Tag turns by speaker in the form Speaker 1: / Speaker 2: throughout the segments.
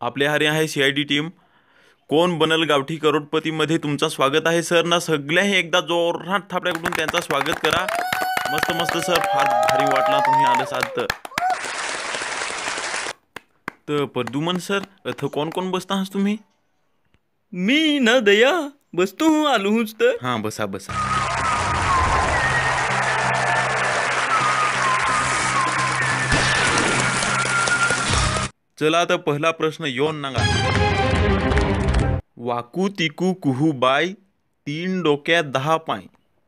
Speaker 1: आपल्या हारी आहे CID टीम. कोण बनल गावठी करोडपती मध्ये तुमचं स्वागत आहे सर ना. सगळ्यांनी एकदा जोरात थापड्याकडून त्यांचं स्वागत करा. मस्त मस्त सर, फार भारी वाटला तुम्ही आलं साथ. तर प्रद्युमन सर, इथं कोण कोण बसता आहात तुम्ही?
Speaker 2: मी ना दया बसतो हूँ, आलू हूँ तर.
Speaker 1: हां, बसा बसा. चला तर पहिला प्रश्न येऊन नागा. वाकू तिकू कुहू बाय, 3 डोक्यात 10 पाय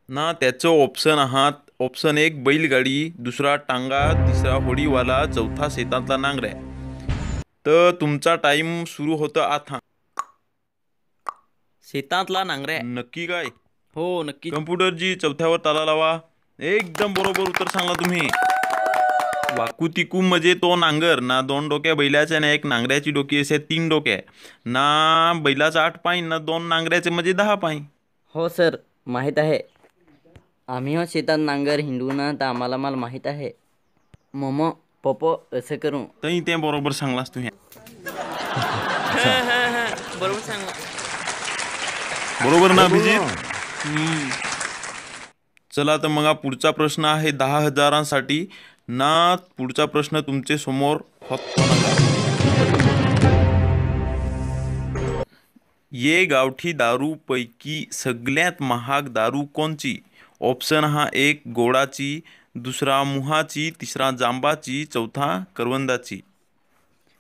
Speaker 1: ना. त्याचं ऑप्शन आहात. ऑप्शन 1 बैलगाडी, दुसरा टांगा, तिसरा होडीवाला, चौथा शेतातला नांगऱ्या. तर तुमचा टाइम सुरू होतं आता.
Speaker 2: शेतातला नांगऱ्या.
Speaker 1: नक्की काय?
Speaker 2: हो नक्की.
Speaker 1: कम्प्युटरजी चौथ्यावर ताला लावा. एकदम बरोबर उत्तर सांगला तुम्ही. वाकुतिकू म्हणजे तो नांगर ना. 2 डोक्या बैलाच्या ना 1 नांगऱ्याची डोकी असे 3 डोक्या ना. बैलाचा 8 पाय ना 2 नांगऱ्याचे म्हणजे 10 पाय.
Speaker 3: हो सर, माहीत आहे. आम्ही हो शेतात नांगर हिंडून तर आम्हाला माहीत आहे. मम पप्पो असं करू.
Speaker 1: तरी ते बरोबर सांगलास तुम्ही.
Speaker 2: बरोबर सांगला.
Speaker 1: बरोबर ना अभिजित? चला तर मग पुढचा प्रश्न आहे 10,000साठी ना. पुढचा प्रश्न तुमचे समोर फक्त ये गावठी दारू पैकी सगळ्यात महाग दारू कोणची? ऑप्शन हा 1 गोडाची, दुसरा मुहाची, तिसरा जांबाची, चौथा करवंदाची.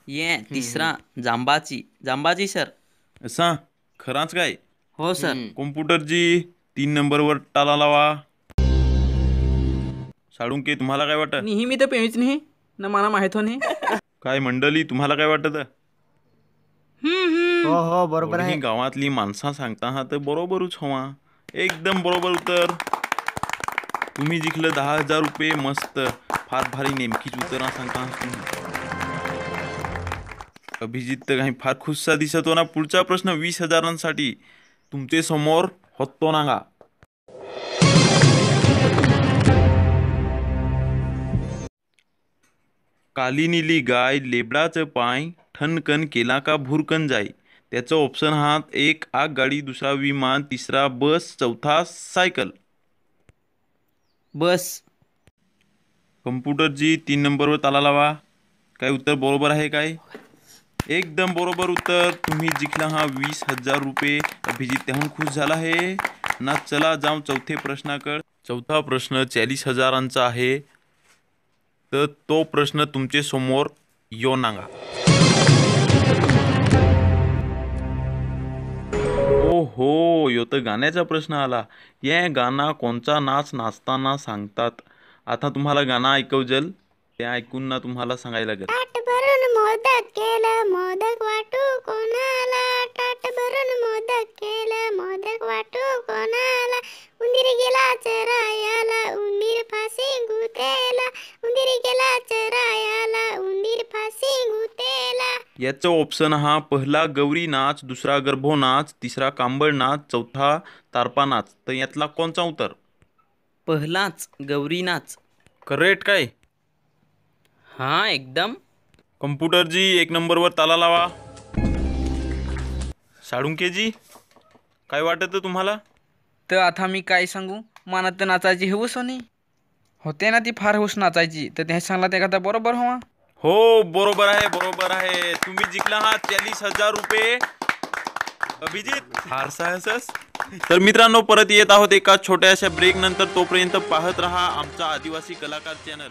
Speaker 2: ये तिसरा जांबाची सर.
Speaker 1: असा खराच काय?
Speaker 2: हो सर.
Speaker 1: कॉम्प्युटरजी 3 नंबरवर टाला लावा. साळुंके, तुम्हाला काय वाटतं?
Speaker 2: नेहमी तर पेमीच नाही ना, मला माहित हो नाही.
Speaker 1: काय मंडळी, तुम्हाला काय वाटतं?
Speaker 3: हो हो बरोबर आहे.
Speaker 1: गावातली माणसं सांगता हा तर बरोबरच हवा. एकदम बरोबर उत्तर. तुम्ही जिंकलं 10,000 रुपये. मस्त, फार भारी नेमकीच उत्तर सांगता. अभिजित तर काही फार खुशसा दिसत हो ना. पुढचा प्रश्न 20,000साठी तुमचे समोर होतो नागा. काली नीली गाय, लेबडाचं पाय, ठणकन केला का भुरकन जाय. त्याचं ऑप्शन हा 1 आगगाडी, दुसरा विमान, तिसरा बस, चौथा सायकल.
Speaker 2: बस.
Speaker 1: कम्प्युटरजी 3 नंबरवर ताला लावा. काय उत्तर बरोबर आहे काय? एकदम बरोबर उत्तर. तुम्ही जिंकला हा 20,000 रुपये. अभिजित त्याहून खुश झाला आहे ना. चला जाऊ चौथे प्रश्नाकडे. चौथा प्रश्न 40,000चा आहे. तर तो प्रश्न तुमचे समोर यो नांगा. ओ हो, यो तर गाण्याचा प्रश्न आला. या गाणं कोणचा नाच नाचताना सांगतात? आता तुम्हाला गाणं ऐकवजल, ते ऐकून ना तुम्हाला सांगायला लागेल.
Speaker 4: ताट भरून मोदक केलं, मोदक वाटू कोणाला. ताट भरून मोदक केलं, मोदक वाटू कोणाला. उंदीर गेला चरायाला, उंदीर फाशी गुतेला. उंदीर गेला चरायाला, उंदीर फाशी गुतेला.
Speaker 1: याचं ऑप्शन हा पहिला गौरी नाच, दुसरा गर्भो नाच, तिसरा कांबळ नाच, चौथा तारपा नाच. तर यातला कोणचा उत्तर?
Speaker 2: पहिलाच गौरी नाच.
Speaker 1: करेक्ट काय?
Speaker 2: हा एकदम.
Speaker 1: कम्प्युटरजी 1 नंबरवर ताला लावा. साळुंकेजी, काय वाटतं तुम्हाला?
Speaker 5: तर आता मी काय सांगू. मला तर नाचायची हौस होणी होते ना. ती फार हौस नाचायची. तर त्या सांगला ते का बरोबर हवा.
Speaker 1: हो बरोबर आहे, बरोबर आहे. तुम्ही जिंकला हा 40,000 रुपये. अभिजित फारसा हसस. तर मित्रांनो, परत येत आहोत एका छोट्याशा ब्रेक नंतर. तोपर्यंत पाहत रहा आमचा आदिवासी कलाकार चॅनल.